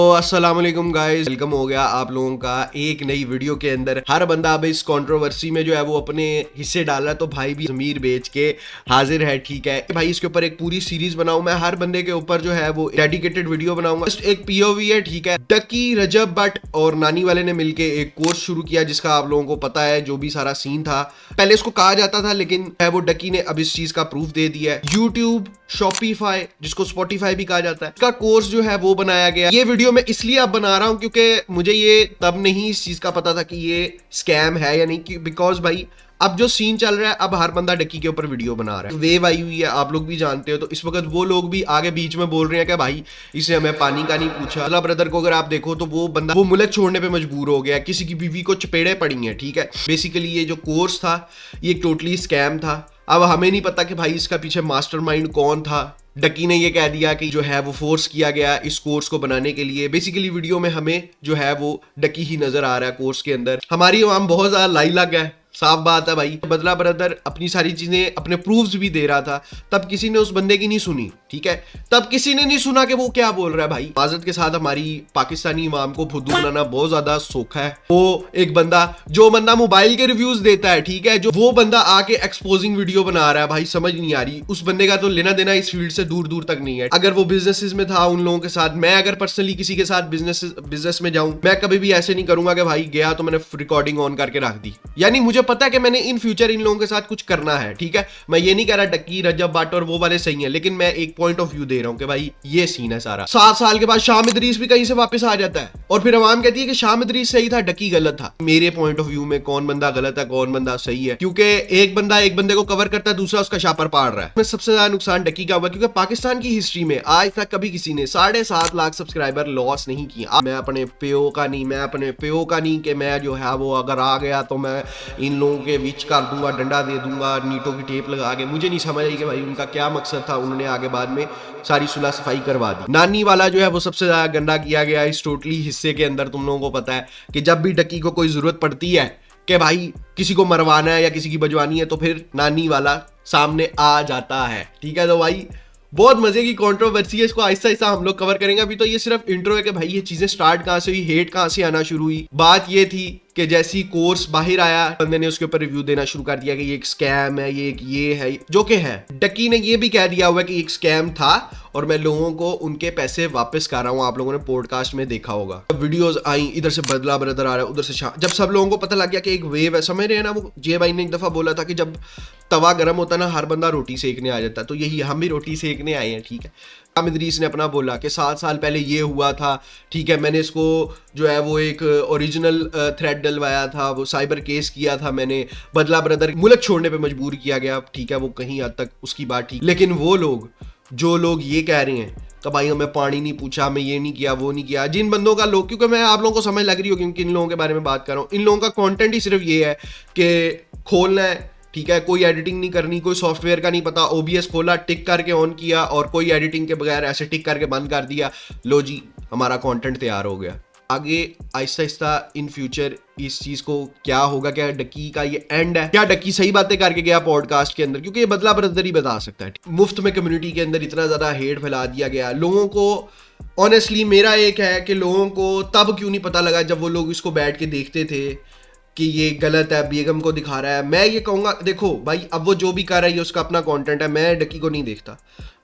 तो अस्सलाम वालेकुम गाइस, वेलकम हो गया आप लोगों का एक नई वीडियो के अंदर। हर बंदा अब इस कंट्रोवर्सी में जो है वो अपने हिस्से डाल रहा है, तो भाई भी ज़मीर बेच के हाजिर है। ठीक है भाई, इसके ऊपर एक पूरी सीरीज बनाऊं मैं, हर बंदे के ऊपर जो है वो डेडिकेटेड वीडियो बनाऊंगा। जस्ट एक पीओवी है, ठीक है। डकी, रजब बट और नानी वाले ने मिलके एक कोर्स शुरू किया जिसका आप लोगों को पता है जो भी सारा सीन था। पहले इसको कहा जाता था, लेकिन वो डकी ने अब इस चीज का प्रूफ दे दिया है। यूट्यूब, शॉपिफाई जिसको स्पॉटिफाई भी कहा जाता है, इसका कोर्स जो है वो बनाया गया। ये वीडियो मैं इसलिए अब बना रहा हूं क्योंकि मुझे ये तब नहीं इस चीज का पता था कि ये स्कैम है या नहीं, बिकॉज भाई अब जो सीन चल रहा है, अब हर बंदा डकी के ऊपर वीडियो बना रहा है। वेव आई हुई है, आप लोग भी जानते हो। तो इस वक्त वो लोग भी आगे बीच में बोल रहे हैं कि भाई इसे हमें पानी का नहीं पूछा। अल्लाह ब्रदर को अगर आप देखो तो वो बंदा वो मुल्क छोड़ने पे मजबूर हो गया, किसी की बीवी को चपेड़े पड़ी हैं। ठीक है, बेसिकली ये जो कोर्स था ये टोटली स्कैम था। अब हमें नहीं पता कि भाई इसका पीछे मास्टरमाइंड कौन था। डकी ने ये कह दिया कि जो है वो फोर्स किया गया इस कोर्स को बनाने के लिए। बेसिकली वीडियो में हमें जो है वो डकी ही नजर आ रहा है कोर्स के अंदर। हमारी आवाम बहुत ज्यादा लाई लग है, साफ बात है भाई। बदला ब्रदर अपनी सारी चीजें, अपने प्रूफ्स भी दे रहा था, तब किसी ने उस बंदे की नहीं सुनी। ठीक है, तब किसी ने नहीं सुना कि वो क्या बोल रहा है। भाई माजरत के साथ हमारी पाकिस्तानी इमाम को फुद्दू बनाना बहुत ज्यादा सोखा है। वो एक बंदा, जो बंदा मोबाइल के रिव्यूज देता है, ठीक है, जो वो बंदा आके एक्सपोजिंग वीडियो बना रहा है, भाई समझ नहीं आ रही। उस बंदे का तो लेना देना इस फील्ड से दूर दूर तक नहीं है। अगर वो बिजनेसेस में था उन लोगों के साथ, मैं अगर पर्सनली किसी के साथ बिजनेस में जाऊं, मैं कभी भी ऐसे नहीं करूंगा कि भाई गया तो मैंने रिकॉर्डिंग ऑन करके रख दी। यानी मुझे पता है कि मैंने इन फ्यूचर इन लोगों के साथ कुछ करना है। ठीक है, मैं ये नहीं कह रहा डक्की, रजब बट और वो वाले सही है, लेकिन मैं एक पॉइंट ऑफ व्यू दे रहा हूं कि भाई ये सीन है सारा। 7 साल के बाद शाम इदरीस भी कहीं से वापस आ जाता है और फिर अवाम कहती है कि शाम इदरीस सही था, डक्की गलत था। मेरे पॉइंट ऑफ व्यू में कौन बंदा गलत है, कौन बंदा सही है, क्योंकि एक बंदा एक बंदे को कवर करता है, दूसरा उसका शापर पाड़ रहा है। सबसे ज्यादा नुकसान डक्की का हुआ क्योंकि पाकिस्तान की हिस्ट्री में आज तक कभी किसी ने 7.5 लाख सब्सक्राइबर लॉस नहीं किया। मैं अपने प्यो का नहीं कि मैं जो है वो अगर आ गया तो मैं इन लोगों के बीच कर दूंगा, डंडा दे दूंगा, नीटों की टेप लगा के। मुझे नहीं समझ आई कि भाई उनका क्या मकसद था। उन्होंने आगे बाद में सारी सुलह सफाई करवा दी। नानी वाला जो है वो सबसे ज्यादा गंदा किया गया इस टोटली हिस्से के अंदर। तुम लोगों को पता है कि जब भी डक्की को कोई जरूरत पड़ती है कि भाई किसी को मरवाना है या किसी की बजवानी है, तो फिर नानी वाला सामने आ जाता है। ठीक है, तो भाई बहुत मजे की कंट्रोवर्सी है, इसको आहिस्ता आहिस्ता हम लोग कवर करेंगे। अभी तो ये सिर्फ इंट्रो है कि भाई ये चीजें स्टार्ट कहां से हुई, हेट कहां से आना शुरू हुई। बात ये थी कि जैसी कोर्स बाहर आया, बंदे ने उसके ऊपर रिव्यू देना शुरू कर दिया कि ये एक स्कैम है, ये है, जो कि है। डक्की ने ये भी कह दिया हुआ कि एक स्कैम था और मैं लोगों को उनके पैसे वापस कर रहा हूं। आप लोगों ने पॉडकास्ट में देखा होगा, वीडियोस आई, इधर से बदला ब्रदर आ रहा है, उधर से जब सब लोगों को पता लग गया कि एक वेव है, समझ रहे हैं ना। वो जे भाई ने एक दफा बोला था कि जब तवा गर्म होता है ना, हर बंदा रोटी सेकने आ जाता है, तो यही हम भी रोटी सेकने आए हैं। ठीक है, शाम इदरीस ने अपना बोला कि 7 साल पहले ये हुआ था। ठीक है, मैंने इसको जो है वो एक ओरिजिनल थ्रेड डलवाया था, वो साइबर केस किया था मैंने। बदला ब्रदर मुल्क छोड़ने पे मजबूर किया गया। ठीक है, वो कहीं हद तक उसकी बात ठीक, लेकिन वो लोग जो लोग ये कह रहे हैं कि भाई हमें पानी नहीं पूछा, हमें ये नहीं किया, वो नहीं किया, जिन बंदों का लोग, क्योंकि मैं आप लोगों को समझ लग रही होगी क्योंकि इन लोगों के बारे में बात कर रहा हूँ, इन लोगों का कंटेंट ही सिर्फ ये है कि खोलना है। ठीक है, कोई एडिटिंग नहीं करनी, कोई सॉफ्टवेयर का नहीं पता, ओबीएस खोला, टिक करके ऑन किया और कोई एडिटिंग के बगैर ऐसे टिक करके बंद कर दिया, लो जी हमारा कंटेंट तैयार हो गया। आगे आहिस्ता आहिस्ता इन फ्यूचर इस चीज को क्या होगा, क्या डक्की का ये एंड है, क्या डक्की सही बातें करके गया पॉडकास्ट के अंदर, क्योंकि ये बदला ब्रदर ही बता सकता है। मुफ्त में कम्युनिटी के अंदर इतना ज्यादा हेट फैला दिया गया लोगों को। ऑनेस्टली मेरा एक है कि लोगों को तब क्यों नहीं पता लगा जब वो लोग इसको बैठ के देखते थे कि ये गलत है, बेगम को दिखा रहा है। मैं ये कहूँगा, देखो भाई अब वो जो भी कर रहा है उसका अपना कंटेंट है। मैं डक्की को नहीं देखता,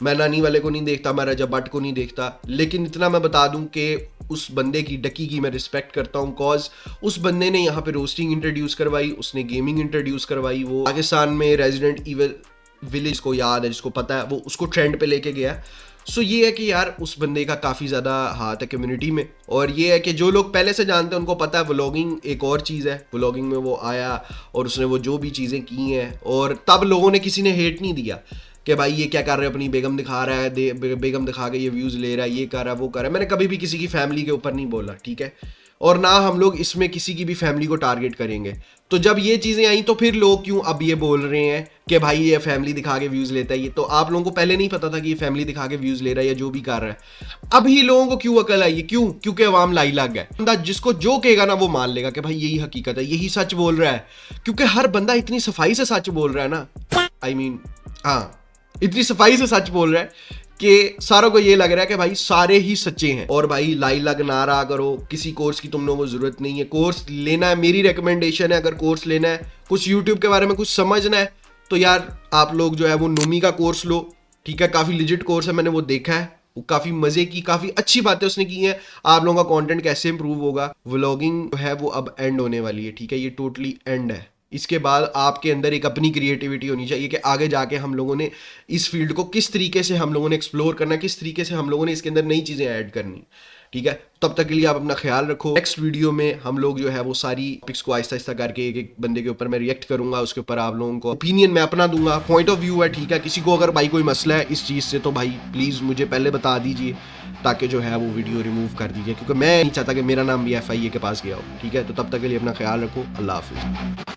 मैं नानी वाले को नहीं देखता, मैं रजब बट को नहीं देखता, लेकिन इतना मैं बता दूं कि उस बंदे की, डक्की की मैं रिस्पेक्ट करता हूं। कॉज उस बंदे ने यहाँ पे रोस्टिंग इंट्रोड्यूस करवाई, उसने गेमिंग इंट्रोड्यूस करवाई, वो पाकिस्तान में रेजिडेंट ईविल विलेज को याद है, जिसको पता है, वो उसको ट्रेंड पे लेके गया। सो ये है कि यार उस बंदे का काफ़ी ज़्यादा हाथ है कम्युनिटी में। और ये है कि जो लोग पहले से जानते हैं उनको पता है व्लॉगिंग एक और चीज़ है। व्लॉगिंग में वो आया और उसने वो जो भी चीज़ें की हैं, और तब लोगों ने, किसी ने हेट नहीं दिया कि भाई ये क्या कर रहे हैं, अपनी बेगम दिखा रहा है, बेगम दिखा के ये व्यूज़ ले रहा है, ये कर रहा है, वो कर रहा है। मैंने कभी भी किसी की फैमिली के ऊपर नहीं बोला, ठीक है, और ना हम लोग इसमें किसी की भी फैमिली को टारगेट करेंगे। तो जब ये चीज़ें आई तो फिर लोग क्यों अब ये बोल रहे हैं कि भाई ये फैमिली दिखा के व्यूज़ लेता है। ये तो आप लोगों को पहले नहीं पता था कि ये फैमिली दिखा के व्यूज़ ले रहा है या जो भी कर रहा है। अभी लोगों को क्यों अकल आई है, क्यों? क्योंकि अवाम लाई लग गया। बंदा जिसको जो कहेगा ना वो मान लेगा कि भाई यही हकीकत है, यही सच बोल रहा है, क्योंकि हर बंदा इतनी सफाई से सच बोल रहा है ना। हाँ, इतनी सफाई से सच बोल रहा है कि सारों को ये लग रहा है कि भाई सारे ही सच्चे हैं। और भाई लाई लग ना रहा करो, किसी कोर्स की तुम लोगों को जरूरत नहीं है। कोर्स लेना है, मेरी रिकमेंडेशन है, अगर कोर्स लेना है, कुछ यूट्यूब के बारे में कुछ समझना है, तो यार आप लोग जो है वो नोमी का कोर्स लो, ठीक है। काफी लिजिट कोर्स है, मैंने वो देखा है, वो काफी मजे की, काफी अच्छी बातें उसने की हैं। आप लोगों का कंटेंट कैसे इंप्रूव होगा। व्लॉगिंग है वो अब एंड होने वाली है, ठीक है, ये टोटली एंड है। इसके बाद आपके अंदर एक अपनी क्रिएटिविटी होनी चाहिए कि आगे जाके हम लोगों ने इस फील्ड को किस तरीके से हम लोगों ने एक्सप्लोर करना है, किस तरीके से हम लोगों ने इसके अंदर नई चीज़ें ऐड करनी, ठीक है। तब तक के लिए आप अपना ख्याल रखो। नेक्स्ट वीडियो में हम लोग जो है वो सारी टॉपिक्स को आहिस्ता आहिस्ता करके एक एक बंदे के ऊपर मैं रिएक्ट करूंगा, उसके ऊपर आप लोगों को ओपिनियन मैं अपना दूंगा, पॉइंट ऑफ व्यू है, ठीक है। किसी को अगर भाई कोई मसला है इस चीज़ से तो भाई प्लीज़ मुझे पहले बता दीजिए, ताकि जो है वो वीडियो रिमूव कर दीजिए, क्योंकि मैं नहीं चाहता कि मेरा नाम भी FIA के पास गया हो, ठीक है। तो तब तक के लिए अपना ख्याल रखो। अल्लाह हाफिज़।